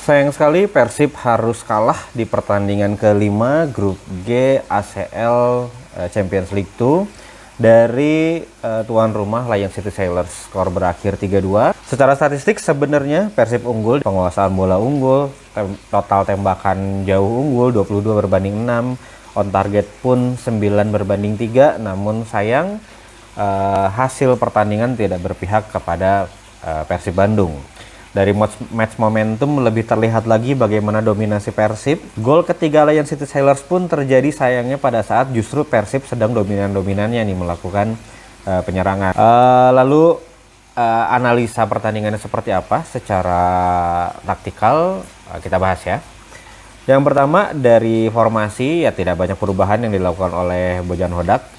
Sayang sekali Persib harus kalah di pertandingan kelima grup G ACL Champions League 2 dari tuan rumah Lion City Sailors. Skor berakhir 3-2. Secara statistik sebenarnya Persib unggul, penguasaan bola unggul, total tembakan jauh unggul 22/6, on target pun 9/3. Namun sayang hasil pertandingan tidak berpihak kepada Persib Bandung. Dari match momentum lebih terlihat lagi bagaimana dominasi Persib. Gol ketiga Lion City Sailors pun terjadi sayangnya pada saat justru Persib sedang dominan-dominannya nih melakukan penyerangan. Lalu analisa pertandingannya seperti apa secara taktikal kita bahas ya. Yang pertama dari formasi ya tidak banyak perubahan yang dilakukan oleh Bojan Hodak.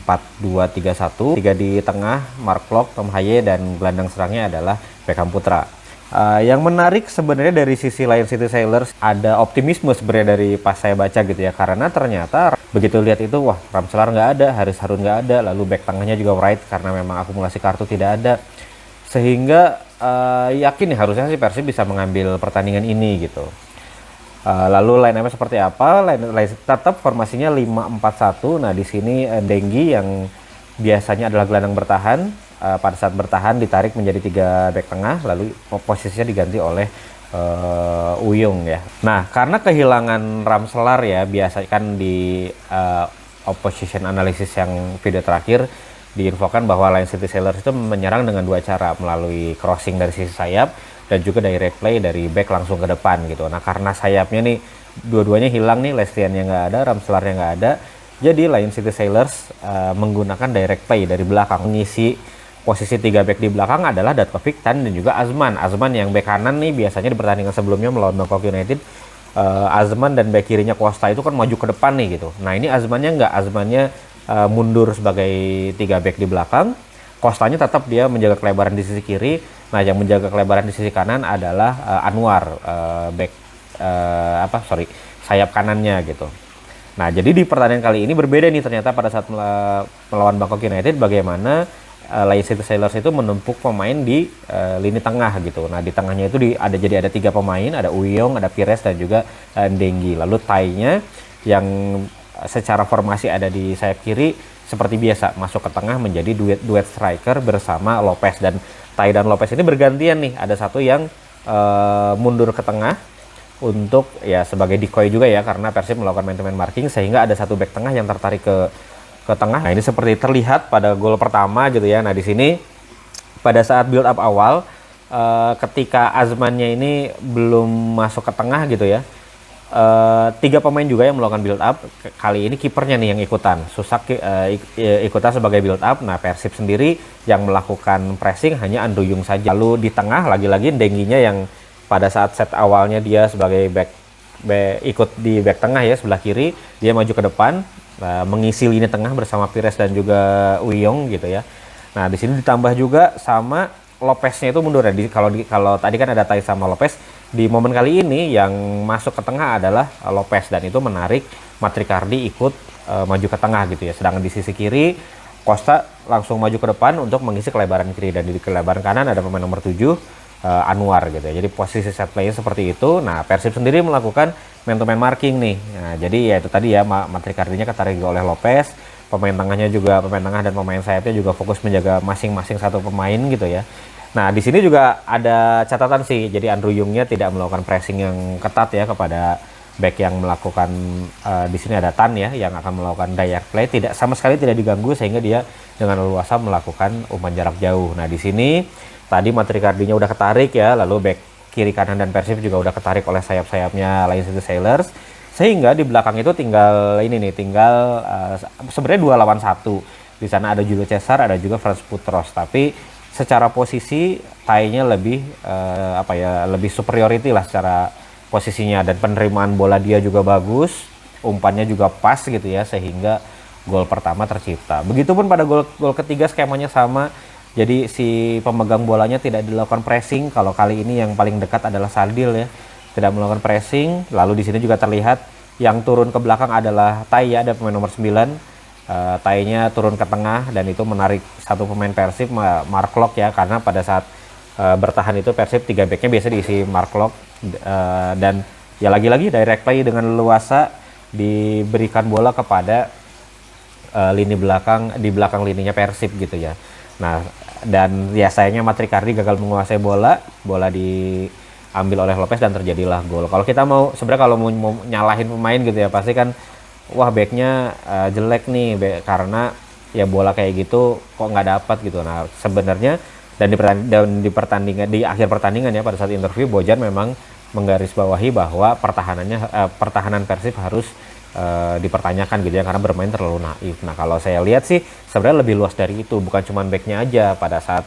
4-2-3-1, 3 di tengah, Mark Klok, Tom Haye, dan gelandang serangnya adalah Beckham Putra. Yang menarik sebenarnya dari sisi Lion City Sailors ada optimisme sebenarnya dari pas saya baca gitu ya, karena ternyata begitu lihat itu wah Ramselar nggak ada, Haris Harun nggak ada, lalu back tengahnya juga Wright karena memang akumulasi kartu tidak ada, sehingga yakin nih harusnya sih Persib bisa mengambil pertandingan ini gitu. Lalu line-up seperti apa? Tetap formasinya 5-4-1. Nah, di sini Denggi yang biasanya adalah gelandang bertahan, pada saat bertahan ditarik menjadi 3 back tengah, lalu posisinya diganti oleh Uyung ya. Nah, karena kehilangan Ramselar ya, biasa kan di opposition analysis yang video terakhir diinfokan bahwa Lion City Sailors itu menyerang dengan 2 cara, melalui crossing dari sisi sayap dan juga direct play dari back langsung ke depan gitu. Nah, karena sayapnya nih dua-duanya hilang nih, Lestiannya nggak ada, Ramselarnya nggak ada, jadi Lion City Sailors menggunakan direct play dari belakang. Mengisi posisi 3 back di belakang adalah Datkovic Tan dan juga Azman. Azman yang back kanan nih biasanya di pertandingan sebelumnya melawan Bangkok United, Azman dan back kirinya Costa itu kan maju ke depan nih gitu. Nah, ini Azmannya nggak, Azmannya mundur sebagai 3 back di belakang. Costanya tetap dia menjaga kelebaran di sisi kiri. Nah, yang menjaga kelebaran di sisi kanan adalah Anwar, back sayap kanannya gitu. Nah, jadi di pertandingan kali ini berbeda nih ternyata pada saat melawan Bangkok United, bagaimana Lion City Sailors itu menumpuk pemain di lini tengah gitu. Nah, di tengahnya itu jadi ada 3 pemain, ada Uyong, ada Pires dan juga Denggi. Lalu Tai-nya yang secara formasi ada di sayap kiri seperti biasa masuk ke tengah menjadi duet striker bersama Lopez, dan Tai dan Lopez ini bergantian nih, ada satu yang mundur ke tengah untuk ya sebagai decoy juga ya, karena Persib melakukan man to man marking sehingga ada satu back tengah yang tertarik ke tengah. Nah, ini seperti terlihat pada gol pertama gitu ya. Nah, di sini pada saat build up awal ketika Azmannya ini belum masuk ke tengah gitu ya, 3 pemain juga yang melakukan build up. Kali ini kipernya nih yang ikutan, Susak ikutan sebagai build up. Nah, Persib sendiri yang melakukan pressing hanya Anduyung saja. Lalu di tengah lagi-lagi Dengginya yang pada saat set awalnya dia sebagai back ikut di back tengah ya, sebelah kiri, dia maju ke depan mengisi lini tengah bersama Pires dan juga Uyong gitu ya. Nah, di sini ditambah juga sama Lopeznya itu mundur ya. Kalau tadi kan ada Tai sama Lopez, di momen kali ini yang masuk ke tengah adalah Lopez, dan itu menarik Matrikardi ikut maju ke tengah gitu ya. Sedangkan di sisi kiri Costa langsung maju ke depan untuk mengisi kelebaran kiri, dan di kelebaran kanan ada pemain nomor 7 Anwar gitu ya. Jadi posisi set play seperti itu. Nah, Persib sendiri melakukan man to man marking nih. Nah, jadi ya itu tadi ya, Matrikardinya ketarik oleh Lopez. Pemain tengahnya juga, pemain tengah dan pemain sayapnya juga fokus menjaga masing-masing satu pemain gitu ya. Nah, di sini juga ada catatan sih. Jadi Anduyungnya tidak melakukan pressing yang ketat ya kepada back yang melakukan di sini ada Tan ya yang akan melakukan direct play, tidak sama sekali tidak diganggu sehingga dia dengan leluasa melakukan umpan jarak jauh. Nah, di sini tadi Matrikardinya udah ketarik ya, lalu back kiri kanan dan Persib juga udah ketarik oleh sayap-sayapnya Lion City Sailors. Sehingga di belakang itu tinggal sebenarnya 2 lawan 1. Di sana ada Julio Cesar, ada juga Franz Putros. Tapi secara posisi Tai-nya lebih lebih superiority lah secara posisinya, dan penerimaan bola dia juga bagus, umpannya juga pas gitu ya, sehingga gol pertama tercipta. Begitupun pada gol ketiga skemanya sama. Jadi si pemegang bolanya tidak dilakukan pressing. Kalau kali ini yang paling dekat adalah Sardil ya, tidak melakukan pressing. Lalu di sini juga terlihat yang turun ke belakang adalah Tai ya, ada pemain nomor 9. Tai-nya turun ke tengah dan itu menarik satu pemain Persib, Mark Klok ya, karena pada saat bertahan itu Persib 3 backnya biasa diisi Mark Locke, dan ya lagi-lagi direct play dengan leluasa diberikan bola kepada lini belakang, di belakang lininya Persib gitu ya. Nah, dan ya sayangnya Matrikardi gagal menguasai bola diambil oleh Lopez dan terjadilah gol. Kalau kita mau sebenarnya kalau mau nyalahin pemain gitu ya, pasti kan wah backnya jelek nih karena ya bola kayak gitu kok nggak dapat gitu. Nah sebenarnya dan di pertandingan, di akhir pertandingan ya, pada saat interview Bojan memang menggarisbawahi bahwa pertahanan Persib harus dipertanyakan gitu ya, karena bermain terlalu naif. Nah kalau saya lihat sih sebenarnya lebih luas dari itu, bukan cuma backnya aja. Pada saat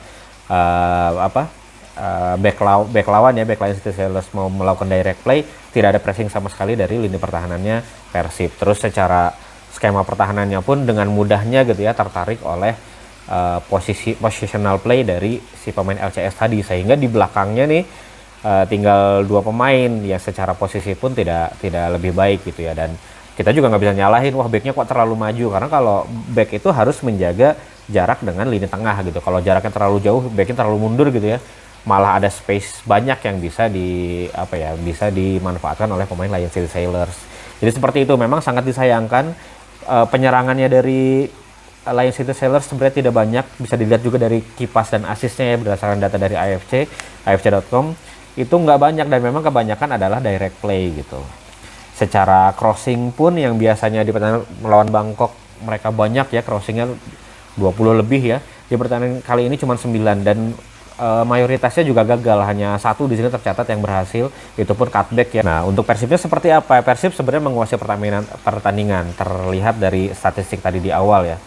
back lawan ya, back line City Sailors mau melakukan direct play, tidak ada pressing sama sekali dari lini pertahanannya Persib. Terus secara skema pertahanannya pun dengan mudahnya gitu ya tertarik oleh positional play dari si pemain LCS tadi, sehingga di belakangnya nih tinggal 2 pemain yang secara posisi pun tidak lebih baik gitu ya. Dan kita juga nggak bisa nyalahin wah backnya kok terlalu maju, karena kalau back itu harus menjaga jarak dengan lini tengah gitu. Kalau jaraknya terlalu jauh, backnya terlalu mundur gitu ya, malah ada space banyak yang bisa dimanfaatkan oleh pemain Lion City Sailors. Jadi seperti itu, memang sangat disayangkan penyerangannya dari Lion City Sailors sebenarnya tidak banyak, bisa dilihat juga dari kipas dan asisnya ya, berdasarkan data dari AFC.com itu nggak banyak, dan memang kebanyakan adalah direct play gitu. Secara crossing pun yang biasanya di pertandingan melawan Bangkok mereka banyak ya, crossingnya 20 lebih ya, di pertandingan kali ini cuma 9, dan mayoritasnya juga gagal, hanya 1 di sini tercatat yang berhasil, itu pun cutback ya. Nah untuk Persibnya seperti apa? Persib sebenarnya menguasai pertandingan terlihat dari statistik tadi di awal ya.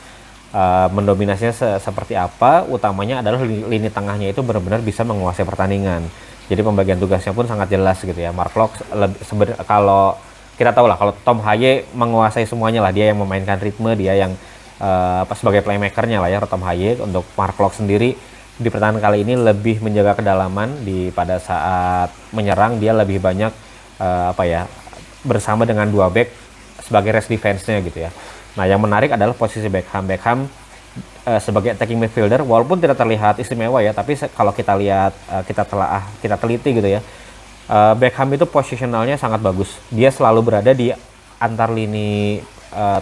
Mendominasinya seperti apa, utamanya adalah lini tengahnya itu benar-benar bisa menguasai pertandingan. Jadi pembagian tugasnya pun sangat jelas gitu ya. Mark Locke kalau kita tahu lah, kalau Tom Haye menguasai semuanya lah, dia yang memainkan ritme, dia yang sebagai playmakernya lah ya Tom Haye. Untuk Mark Locke sendiri di pertandingan kali ini lebih menjaga kedalaman, pada saat menyerang dia lebih banyak bersama dengan 2 back sebagai rest defense-nya gitu ya. Nah yang menarik adalah posisi Beckham sebagai attacking midfielder, walaupun tidak terlihat istimewa ya, tapi kalau kita lihat, kita teliti gitu ya, Beckham itu posisionalnya sangat bagus. Dia selalu berada di antar lini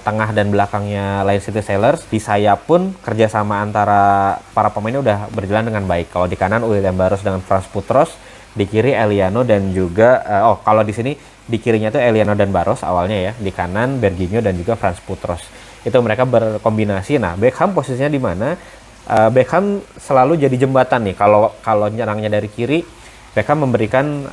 tengah dan belakangnya Lion City Sailors. Di sayap pun kerjasama antara para pemainnya udah berjalan dengan baik. Kalau di kanan William Barros dengan Frans Putros, di kiri Eliano dan juga kalau di sini di kirinya tuh Eliano dan Barros awalnya ya, di kanan Berginho dan juga Frans Putros. Itu mereka berkombinasi. Nah Beckham posisinya di mana? Beckham selalu jadi jembatan nih. Kalau nyerangnya dari kiri, Beckham memberikan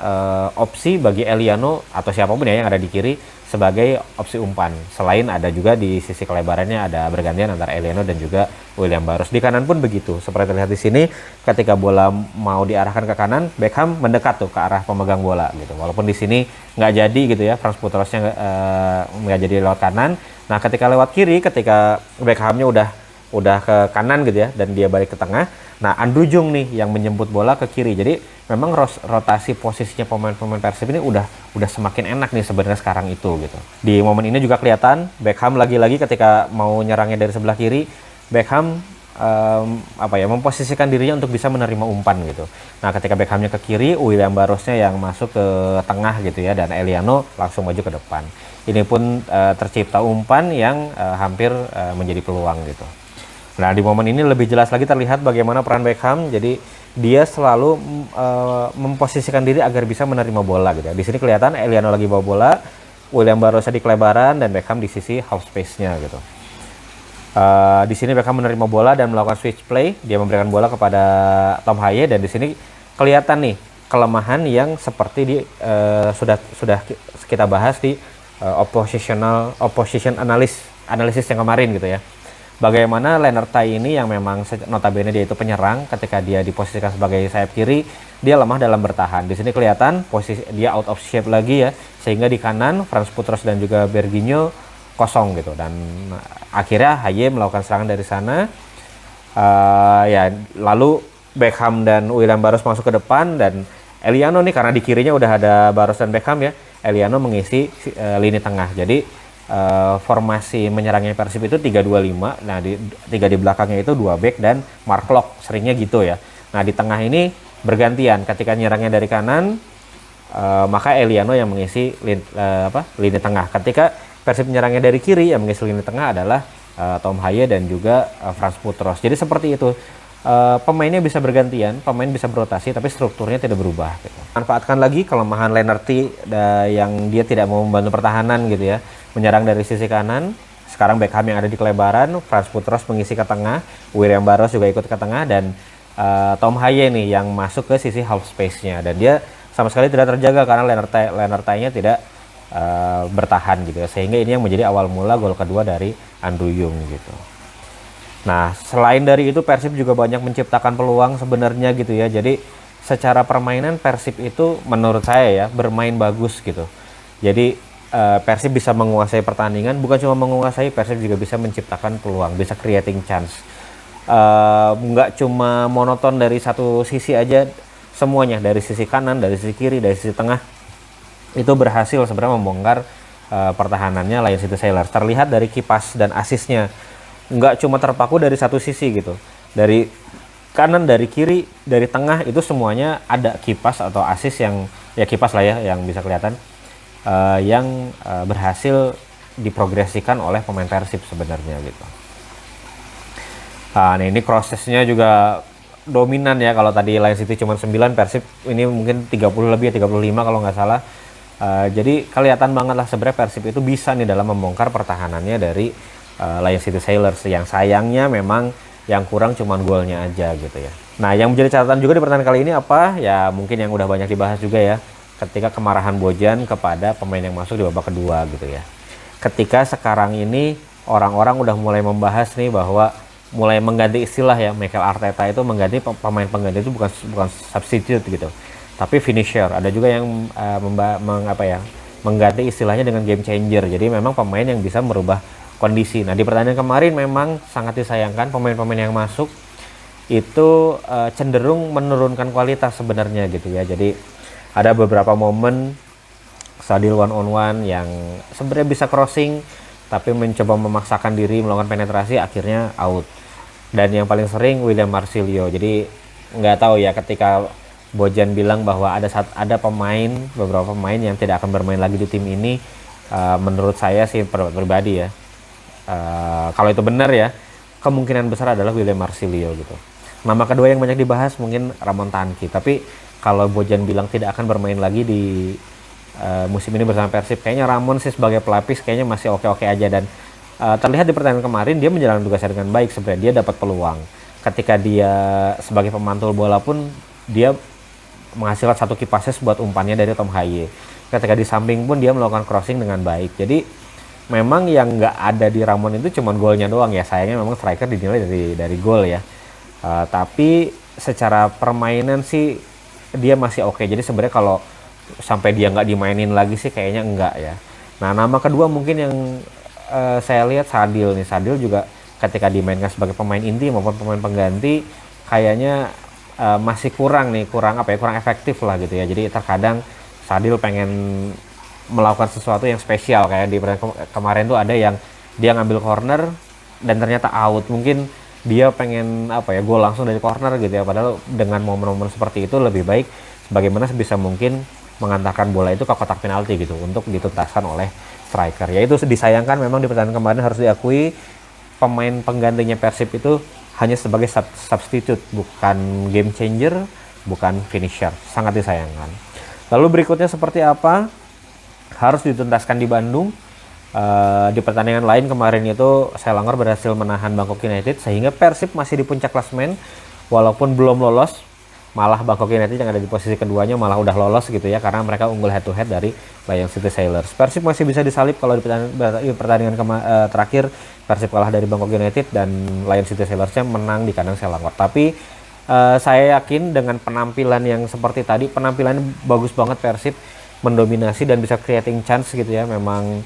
opsi bagi Eliano atau siapapun ya yang ada di kiri sebagai opsi umpan. Selain ada juga di sisi kelebarannya ada bergantian antara Eliano dan juga William Barros. Di kanan pun begitu. Seperti terlihat di sini, ketika bola mau diarahkan ke kanan, Beckham mendekat tuh ke arah pemegang bola gitu. Walaupun di sini nggak jadi gitu ya, Frans Putrosnya nggak jadi lewat kanan. Nah ketika lewat kiri, ketika Beckhamnya udah ke kanan gitu ya, dan dia balik ke tengah, nah Andrew Jung nih yang menjemput bola ke kiri. Jadi memang rotasi posisinya pemain-pemain Persib ini udah semakin enak nih sebenarnya sekarang itu gitu. Di momen ini juga kelihatan Beckham lagi-lagi ketika mau nyerangnya dari sebelah kiri, Beckham memposisikan dirinya untuk bisa menerima umpan gitu. Nah ketika Beckhamnya ke kiri, William Barrosnya yang masuk ke tengah gitu ya, dan Eliano langsung maju ke depan. Ini pun tercipta umpan yang hampir menjadi peluang gitu. Nah di momen ini lebih jelas lagi terlihat bagaimana peran Beckham. Jadi dia selalu memposisikan diri agar bisa menerima bola gitu ya. Di sini kelihatan Eliano lagi bawa bola, William Barrosa di kelebaran, dan Beckham di sisi half space-nya gitu. Di sini Beckham menerima bola dan melakukan switch play. Dia memberikan bola kepada Tom Haye, dan di sini kelihatan nih kelemahan yang seperti sudah kita bahas di opposition analysis yang kemarin gitu ya. Bagaimana Lennart Tay ini yang memang notabene dia itu penyerang, ketika dia diposisikan sebagai sayap kiri, dia lemah dalam bertahan. Di sini kelihatan posisi dia out of shape lagi ya, sehingga di kanan Frans Putros dan juga Berginho kosong gitu, dan akhirnya Haye melakukan serangan dari sana. Lalu Beckham dan William Barros masuk ke depan, dan Eliano nih karena di kirinya udah ada Barros dan Beckham ya, Eliano mengisi lini tengah. Jadi formasi menyerangnya Persib itu 3-2-5. Nah, 3 di belakangnya itu 2 back dan Mark Locke, seringnya gitu ya. Nah, di tengah ini bergantian. Ketika nyerangnya dari kanan, maka Eliano yang mengisi lini tengah. Ketika Persib menyerangnya dari kiri, yang mengisi lini tengah adalah Tom Haye dan juga Frans Putros. Jadi seperti itu. Pemainnya bisa bergantian, pemain bisa berotasi, tapi strukturnya tidak berubah. Gitu. Manfaatkan lagi kelemahan Lennarty yang dia tidak mau membantu pertahanan gitu ya, menyerang dari sisi kanan. Sekarang Beckham yang ada di kelebaran, Frans Putros mengisi ke tengah, William Barros juga ikut ke tengah, dan Tom Haye nih yang masuk ke sisi half space-nya, dan dia sama sekali tidak terjaga karena Lennarty-nya tidak bertahan gitu ya, sehingga ini yang menjadi awal mula gol kedua dari Andrew Yung gitu. Nah, selain dari itu Persib juga banyak menciptakan peluang sebenarnya gitu ya. Jadi secara permainan Persib itu menurut saya ya bermain bagus gitu. Jadi Persib bisa menguasai pertandingan, bukan cuma menguasai, Persib juga bisa menciptakan peluang, bisa creating chance. Nggak cuma monoton dari satu sisi aja, semuanya dari sisi kanan, dari sisi kiri, dari sisi tengah itu berhasil sebenarnya membongkar pertahanannya Lion City Sailors. Terlihat dari kipas dan asisnya, nggak cuma terpaku dari satu sisi gitu, dari kanan, dari kiri, dari tengah, itu semuanya ada kipas atau asis yang ya kipas lah ya yang bisa kelihatan yang berhasil diprogresikan oleh pemain Persib sebenarnya gitu. Nah ini prosesnya juga dominan ya, kalau tadi Lion City cuma 9, Persib ini mungkin 30 lebih, 35 kalau nggak salah. Jadi kelihatan banget lah sebenarnya Persib itu bisa nih dalam membongkar pertahanannya dari Lion City Sailors, yang sayangnya memang yang kurang cuman golnya aja gitu ya. Nah yang menjadi catatan juga di pertandingan kali ini apa ya, mungkin yang udah banyak dibahas juga ya, ketika kemarahan Bojan kepada pemain yang masuk di babak kedua gitu ya. Ketika sekarang ini orang-orang udah mulai membahas nih bahwa mulai mengganti istilah ya, Mikel Arteta itu mengganti pemain pengganti itu bukan substitute gitu, tapi finisher. Ada juga yang mengganti istilahnya dengan game changer. Jadi memang pemain yang bisa merubah kondisi. Nah di pertandingan kemarin memang sangat disayangkan pemain-pemain yang masuk itu cenderung menurunkan kualitas sebenarnya gitu ya. Jadi ada beberapa momen Sadil one on one yang sebenarnya bisa crossing tapi mencoba memaksakan diri melakukan penetrasi, akhirnya out. Dan yang paling sering William Marsilio. Jadi nggak tahu ya, ketika Bojan bilang bahwa ada beberapa pemain yang tidak akan bermain lagi di tim ini, menurut saya sih pribadi ya, kalau itu benar ya, kemungkinan besar adalah William Marsilio gitu. Nama kedua yang banyak dibahas mungkin Ramon Tanki, tapi kalau Bojan bilang tidak akan bermain lagi di musim ini bersama Persib, kayaknya Ramon sih sebagai pelapis kayaknya masih oke-oke aja. Dan terlihat di pertandingan kemarin dia menjalankan tugasnya dengan baik sebenarnya. Dia dapat peluang ketika dia sebagai pemantul bola pun dia menghasilkan satu key passes buat umpannya dari Tom Haye. Ketika di samping pun dia melakukan crossing dengan baik. Jadi memang yang nggak ada di Ramon itu cuma golnya doang ya. Sayangnya memang striker dinilai dari gol ya. Tapi secara permainan sih dia masih oke. Jadi sebenarnya kalau sampai dia nggak dimainin lagi sih kayaknya enggak ya. Nah nama kedua mungkin yang saya lihat Sadil nih. Sadil juga ketika dimainkan sebagai pemain inti maupun pemain pengganti kayaknya masih kurang efektif lah gitu ya. Jadi terkadang Sadil pengen melakukan sesuatu yang spesial, kayak di kemarin tuh ada yang dia ngambil corner dan ternyata out. Mungkin dia pengen gol langsung dari corner gitu ya, padahal dengan momen-momen seperti itu lebih baik bagaimana sebisa mungkin mengantarkan bola itu ke kotak penalti gitu untuk dituntaskan oleh striker. Ya itu disayangkan memang di pertandingan kemarin, harus diakui pemain penggantinya Persib itu hanya sebagai substitute, bukan game changer, bukan finisher. Sangat disayangkan. Lalu berikutnya seperti apa? Harus dituntaskan di Bandung. Di pertandingan lain kemarin itu Selangor berhasil menahan Bangkok United sehingga Persib masih di puncak klasemen walaupun belum lolos. Malah Bangkok United yang ada di posisi keduanya malah udah lolos gitu ya, karena mereka unggul head to head dari Lion City Sailors. Persib masih bisa disalip kalau di pertandingan terakhir Persib kalah dari Bangkok United dan Lion City Sailors-nya menang di kandang Selangor. Tapi saya yakin dengan penampilan yang seperti tadi, penampilannya bagus banget, Persib mendominasi dan bisa creating chance gitu ya. Memang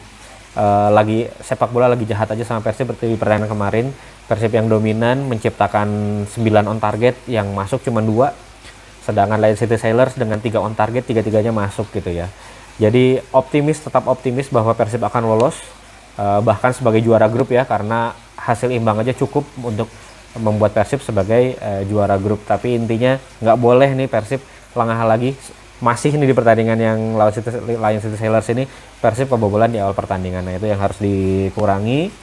lagi sepak bola lagi jahat aja sama Persib seperti di pertandingan kemarin. Persib yang dominan menciptakan 9 on target, yang masuk cuma 2. Sedangkan Lion City Sailors dengan 3 on target, 3-3-nya masuk gitu ya. Jadi tetap optimis bahwa Persib akan lolos, bahkan sebagai juara grup ya, karena hasil imbang aja cukup untuk membuat Persib sebagai juara grup. Tapi intinya nggak boleh nih Persib lengah lagi. Masih nih di pertandingan yang lawan Lion City Sailors ini Persib kebobolan di awal pertandingan. Nah itu yang harus dikurangi,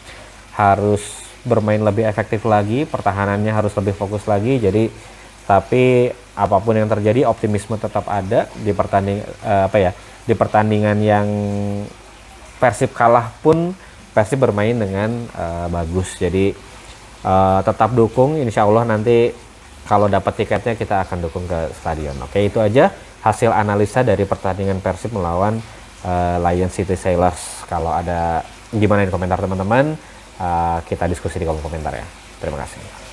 harus bermain lebih efektif lagi, pertahanannya harus lebih fokus lagi. Jadi tapi apapun yang terjadi optimisme tetap ada di di pertandingan yang Persib kalah pun Persib bermain dengan bagus. Jadi tetap dukung, insya Allah nanti kalau dapat tiketnya kita akan dukung ke stadion. Oke, itu aja hasil analisa dari pertandingan Persib melawan Lion City Sailors. Kalau ada gimana di komentar teman-teman, kita diskusi di kolom komentar ya. Terima kasih.